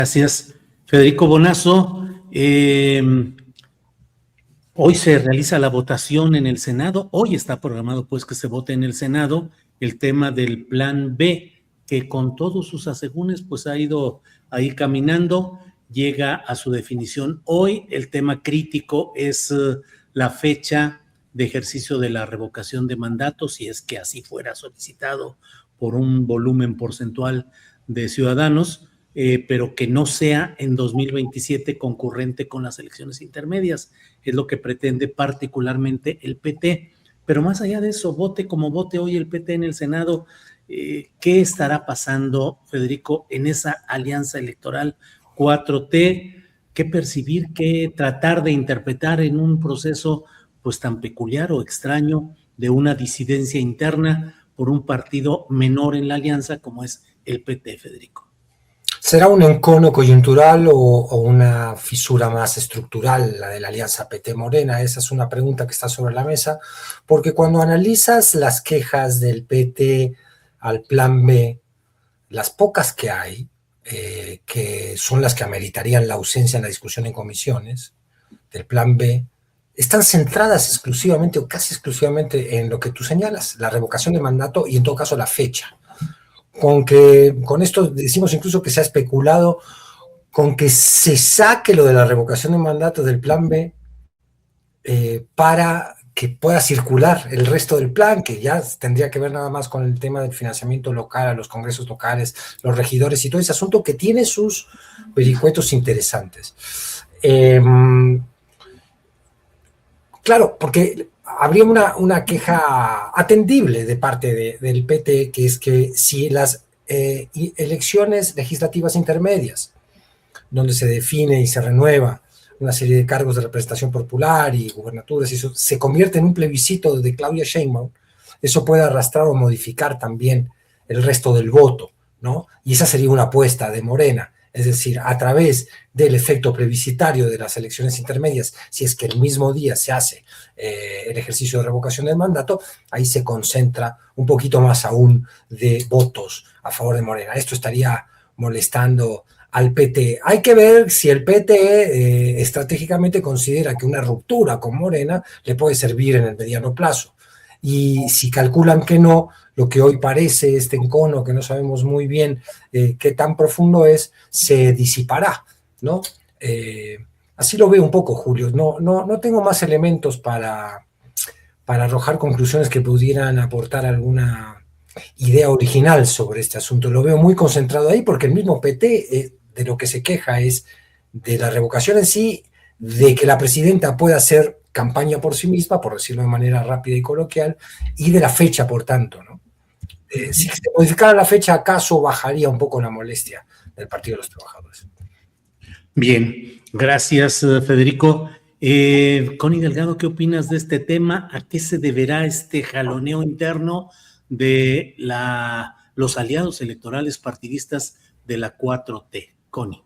Gracias, Federico Bonazo. Hoy se realiza la votación en el Senado. Hoy está programado pues que se vote en el Senado el tema del Plan B, que con todos sus asegúnes pues ha ido ahí caminando, llega a su definición. Hoy el tema crítico es la fecha de ejercicio de la revocación de mandato, si es que así fuera solicitado por un volumen porcentual de ciudadanos. Pero que no sea en 2027 concurrente con las elecciones intermedias. Es lo que pretende particularmente el PT. Pero más allá de eso, vote como vote hoy el PT en el Senado, ¿qué estará pasando, Federico, en esa alianza electoral 4T? ¿Qué percibir, qué tratar de interpretar en un proceso pues tan peculiar o extraño de una disidencia interna por un partido menor en la alianza como es el PT, Federico? ¿Será un encono coyuntural o una fisura más estructural, la de la alianza PT-Morena? Esa es una pregunta que está sobre la mesa, porque cuando analizas las quejas del PT al Plan B, las pocas que hay, que son las que ameritarían la ausencia en la discusión en comisiones del Plan B, están centradas exclusivamente o casi exclusivamente en lo que tú señalas, la revocación de mandato y en todo caso la fecha. Con esto decimos incluso que se ha especulado con que se saque lo de la revocación de mandato del Plan B para que pueda circular el resto del plan, que ya tendría que ver nada más con el tema del financiamiento local, a los congresos locales, los regidores y todo ese asunto que tiene sus vericuetos interesantes. Claro, porque habría una queja atendible de parte del PT, que es que si las elecciones legislativas intermedias, donde se define y se renueva una serie de cargos de representación popular y gubernaturas, y eso se convierte en un plebiscito de Claudia Sheinbaum, eso puede arrastrar o modificar también el resto del voto, ¿no? Y esa sería una apuesta de Morena. Es decir, a través del efecto plebiscitario de las elecciones intermedias, si es que el mismo día se hace el ejercicio de revocación del mandato, ahí se concentra un poquito más aún de votos a favor de Morena. Esto estaría molestando al PT. Hay que ver si el PT estratégicamente considera que una ruptura con Morena le puede servir en el mediano plazo. Y si calculan que no, lo que hoy parece este encono, que no sabemos muy bien qué tan profundo es, se disipará, ¿no? Así lo veo un poco, Julio. No tengo más elementos para arrojar conclusiones que pudieran aportar alguna idea original sobre este asunto. Lo veo muy concentrado ahí porque el mismo PT de lo que se queja es de la revocación en sí, de que la presidenta pueda hacer campaña por sí misma, por decirlo de manera rápida y coloquial, y de la fecha, por tanto, ¿no? Si se modificara la fecha, acaso bajaría un poco la molestia del Partido de los Trabajadores. Bien, gracias, Federico. Connie Delgado, ¿qué opinas de este tema? ¿A qué se deberá este jaloneo interno de los aliados electorales partidistas de la 4T? Connie.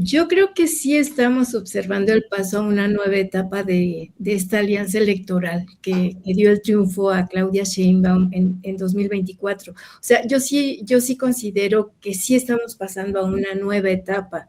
Yo creo que sí estamos observando el paso a una nueva etapa de esta alianza electoral que dio el triunfo a Claudia Sheinbaum en 2024. O sea, yo sí considero que sí estamos pasando a una nueva etapa.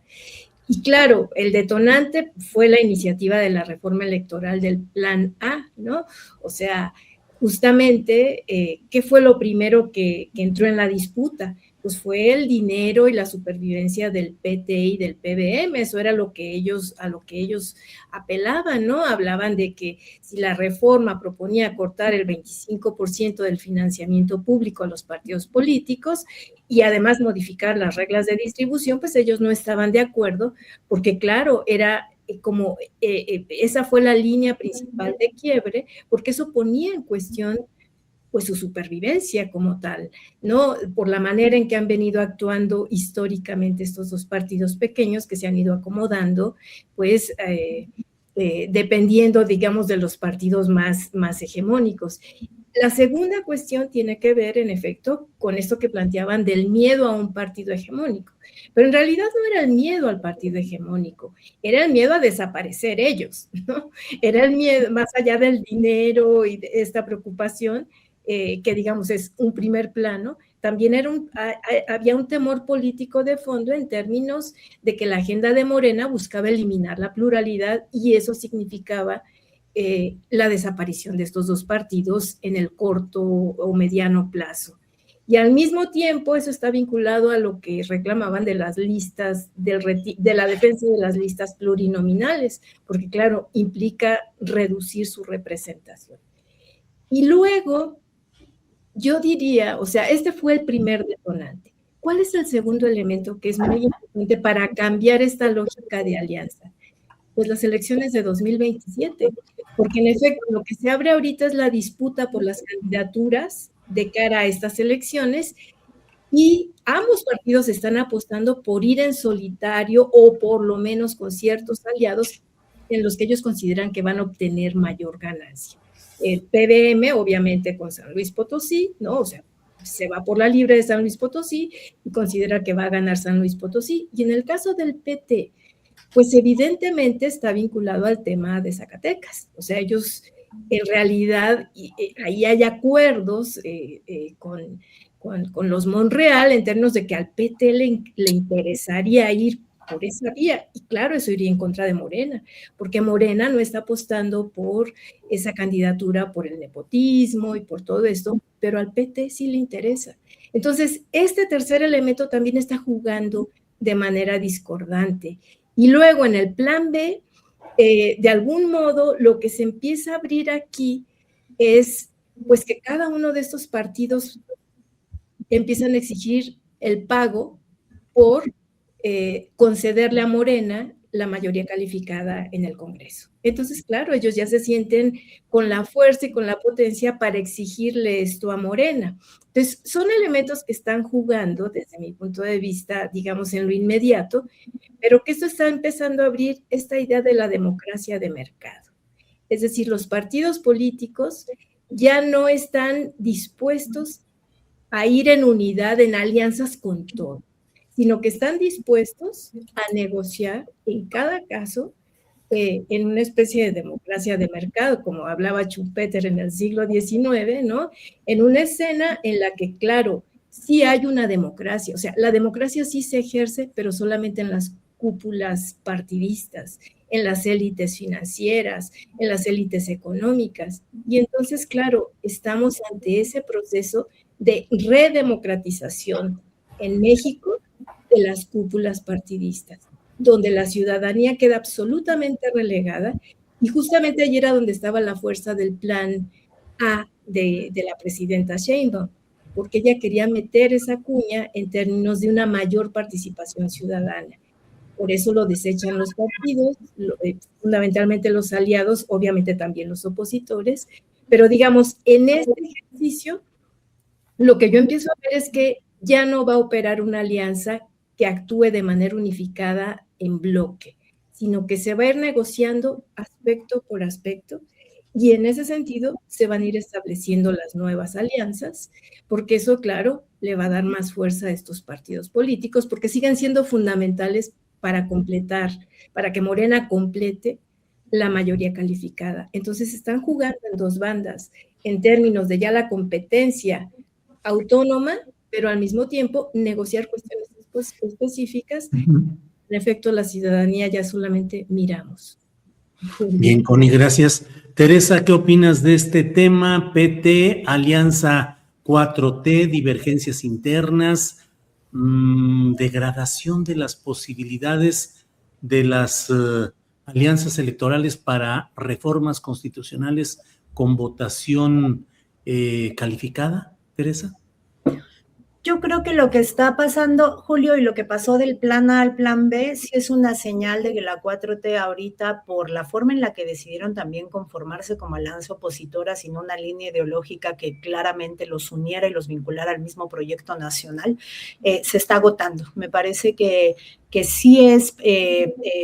Y claro, el detonante fue la iniciativa de la reforma electoral del Plan A, ¿no? O sea, justamente, ¿qué fue lo primero que entró en la disputa? Pues fue el dinero y la supervivencia del PT y del PBM, eso era a lo que ellos apelaban, ¿no? Hablaban de que si la reforma proponía cortar el 25% del financiamiento público a los partidos políticos y además modificar las reglas de distribución, pues ellos no estaban de acuerdo, porque claro, era como esa fue la línea principal de quiebre, porque eso ponía en cuestión pues su supervivencia como tal, ¿no? Por la manera en que han venido actuando históricamente estos dos partidos pequeños que se han ido acomodando, pues dependiendo, digamos, de los partidos más hegemónicos. La segunda cuestión tiene que ver, en efecto, con esto que planteaban del miedo a un partido hegemónico. Pero en realidad no era el miedo al partido hegemónico, era el miedo a desaparecer ellos, ¿no? Era el miedo, más allá del dinero y de esta preocupación, que digamos es un primer plano, también había un temor político de fondo en términos de que la agenda de Morena buscaba eliminar la pluralidad y eso significaba la desaparición de estos dos partidos en el corto o mediano plazo. Y al mismo tiempo eso está vinculado a lo que reclamaban de las listas, de la defensa de las listas plurinominales, porque claro, implica reducir su representación. Y luego, yo diría, o sea, este fue el primer detonante. ¿Cuál es el segundo elemento que es muy importante para cambiar esta lógica de alianza? Pues las elecciones de 2027, porque en efecto lo que se abre ahorita es la disputa por las candidaturas de cara a estas elecciones y ambos partidos están apostando por ir en solitario o por lo menos con ciertos aliados en los que ellos consideran que van a obtener mayor ganancia. El PBM, obviamente, con San Luis Potosí, ¿no? O sea, se va por la libre de San Luis Potosí y considera que va a ganar San Luis Potosí. Y en el caso del PT, pues evidentemente está vinculado al tema de Zacatecas. O sea, ellos en realidad, ahí hay acuerdos con los Monreal en términos de que al PT le interesaría ir por esa vía, y claro, eso iría en contra de Morena, porque Morena no está apostando por esa candidatura, por el nepotismo y por todo esto, pero al PT sí le interesa. Entonces, este tercer elemento también está jugando de manera discordante. Y luego en el plan B, de algún modo, lo que se empieza a abrir aquí es pues que cada uno de estos partidos empiezan a exigir el pago por concederle a Morena la mayoría calificada en el Congreso. Entonces, claro, ellos ya se sienten con la fuerza y con la potencia para exigirle esto a Morena. Entonces, son elementos que están jugando, desde mi punto de vista, digamos, en lo inmediato, pero que esto está empezando a abrir esta idea de la democracia de mercado. Es decir, los partidos políticos ya no están dispuestos a ir en unidad, en alianzas con todo, sino que están dispuestos a negociar en cada caso en una especie de democracia de mercado, como hablaba Schumpeter en el siglo XIX, ¿no? En una escena en la que, claro, sí hay una democracia, o sea, la democracia sí se ejerce, pero solamente en las cúpulas partidistas, en las élites financieras, en las élites económicas. Y entonces, claro, estamos ante ese proceso de redemocratización en México de las cúpulas partidistas, donde la ciudadanía queda absolutamente relegada, y justamente allí era donde estaba la fuerza del plan A de la presidenta Sheinbaum, porque ella quería meter esa cuña en términos de una mayor participación ciudadana. Por eso lo desechan los partidos, fundamentalmente los aliados, obviamente también los opositores, pero digamos, en este ejercicio, lo que yo empiezo a ver es que ya no va a operar una alianza que actúe de manera unificada en bloque, sino que se va a ir negociando aspecto por aspecto, y en ese sentido se van a ir estableciendo las nuevas alianzas, porque eso, claro, le va a dar más fuerza a estos partidos políticos, porque siguen siendo fundamentales para completar, para que Morena complete la mayoría calificada. Entonces están jugando en dos bandas, en términos de ya la competencia autónoma, pero al mismo tiempo negociar cuestiones específicas. En efecto, la ciudadanía ya solamente miramos. Bien, Connie, gracias. Teresa, ¿qué opinas de este tema? PT, Alianza 4T, divergencias internas, degradación de las posibilidades de las alianzas electorales para reformas constitucionales con votación calificada, Teresa. Yo creo que lo que está pasando, Julio, y lo que pasó del plan A al plan B, sí es una señal de que la 4T ahorita, por la forma en la que decidieron también conformarse como alianza opositora, sin una línea ideológica que claramente los uniera y los vinculara al mismo proyecto nacional, se está agotando. Me parece que que sí es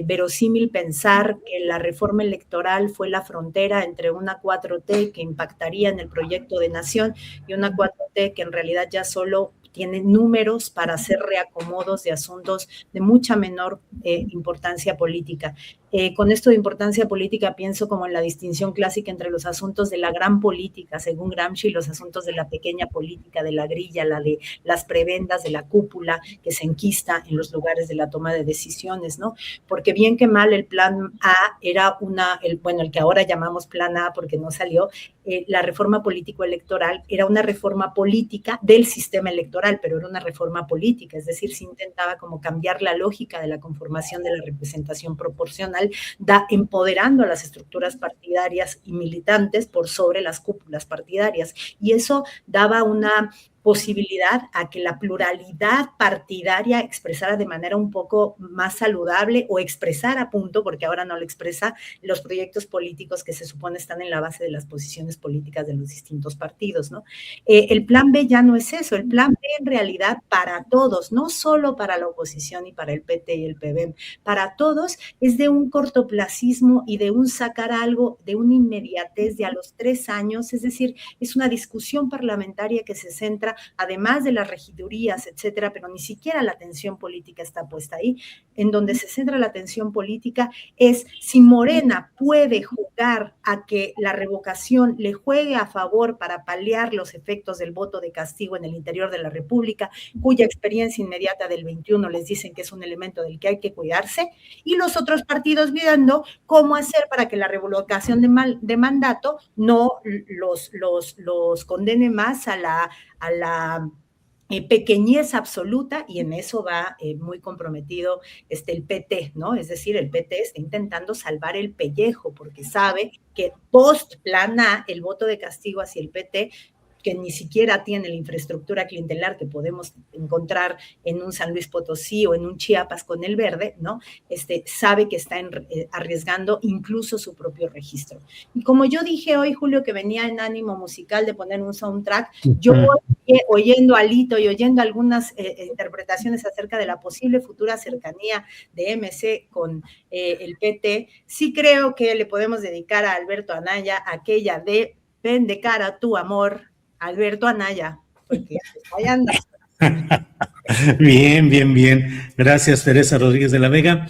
verosímil pensar que la reforma electoral fue la frontera entre una 4T que impactaría en el proyecto de nación y una 4T que en realidad ya solo tiene números para hacer reacomodos de asuntos de mucha menor importancia política. Con esto de importancia política pienso como en la distinción clásica entre los asuntos de la gran política, según Gramsci, y los asuntos de la pequeña política, de la grilla, la de las prebendas, de la cúpula que se enquista en los lugares de la toma de decisiones, ¿no? Porque bien que mal el plan A era el que ahora llamamos plan A porque no salió, la reforma político-electoral era una reforma política del sistema electoral, pero era una reforma política, es decir, se intentaba como cambiar la lógica de la conformación de la representación proporcional, empoderando a las estructuras partidarias y militantes por sobre las cúpulas partidarias. Y eso daba una posibilidad a que la pluralidad partidaria expresara de manera un poco más saludable o expresara a punto, porque ahora no lo expresa, los proyectos políticos que se supone están en la base de las posiciones políticas de los distintos partidos, ¿no? El plan B ya no es eso, el plan B en realidad para todos, no solo para la oposición y para el PT y el PBM, para todos es de un cortoplacismo y de un sacar algo, de una inmediatez de a los 3 años, es decir, es una discusión parlamentaria que se centra además de las regidurías, etcétera, pero ni siquiera la atención política está puesta ahí. En donde se centra la atención política es si Morena puede jugar a que la revocación le juegue a favor para paliar los efectos del voto de castigo en el interior de la República, cuya experiencia inmediata del 21 les dicen que es un elemento del que hay que cuidarse, y los otros partidos viendo cómo hacer para que la revocación de mandato no los condene más a la pequeñez absoluta, y en eso va muy comprometido el PT, ¿no? Es decir, el PT está intentando salvar el pellejo porque sabe que post plan A, el voto de castigo hacia el PT, que ni siquiera tiene la infraestructura clientelar que podemos encontrar en un San Luis Potosí o en un Chiapas con el Verde, ¿no? Sabe que está arriesgando incluso su propio registro. Y como yo dije hoy, Julio, que venía en ánimo musical de poner un soundtrack, yo oyendo a Lito y oyendo algunas interpretaciones acerca de la posible futura cercanía de MC con el PT, sí creo que le podemos dedicar a Alberto Anaya aquella de "Ven de cara tu amor", Alberto Anaya, porque ahí anda. Bien, bien, bien. Gracias, Teresa Rodríguez de la Vega.